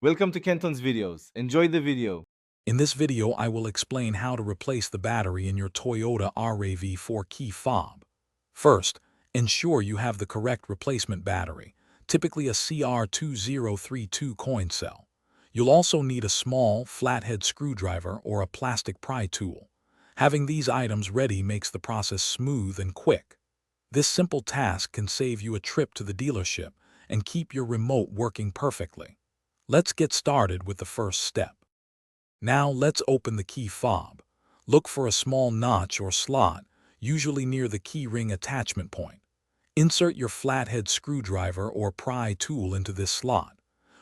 Welcome to Kenton's videos. Enjoy the video. In this video, I will explain how to replace the battery in your Toyota RAV4 key fob. First, ensure you have the correct replacement battery, typically a CR2032 coin cell. You'll also need a small, flathead screwdriver or a plastic pry tool. Having these items ready makes the process smooth and quick. This simple task can save you a trip to the dealership and keep your remote working perfectly. Let's get started with the first step. Now let's open the key fob. Look for a small notch or slot, usually near the key ring attachment point. Insert your flathead screwdriver or pry tool into this slot.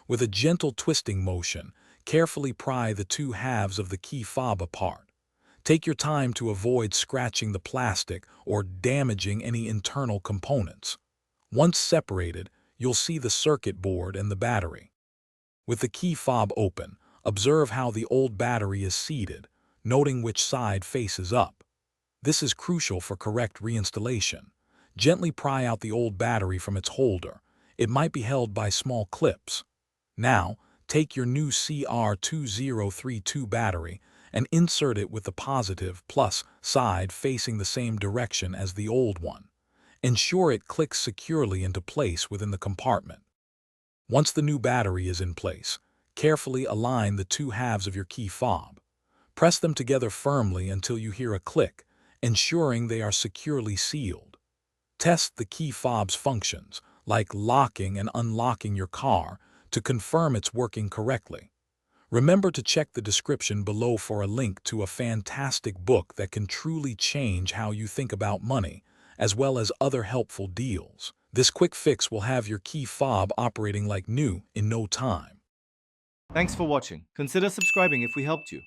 With a gentle twisting motion, carefully pry the two halves of the key fob apart. Take your time to avoid scratching the plastic or damaging any internal components. Once separated, you'll see the circuit board and the battery. With the key fob open, observe how the old battery is seated, noting which side faces up. This is crucial for correct reinstallation. Gently pry out the old battery from its holder. It might be held by small clips. Now, take your new CR2032 battery and insert it with the positive plus side facing the same direction as the old one. Ensure it clicks securely into place within the compartment. Once the new battery is in place, carefully align the two halves of your key fob. Press them together firmly until you hear a click, ensuring they are securely sealed. Test the key fob's functions, like locking and unlocking your car, to confirm it's working correctly. Remember to check the description below for a link to a fantastic book that can truly change how you think about money, as well as other helpful deals. This quick fix will have your key fob operating like new in no time. Thanks for watching. Consider subscribing if we helped you.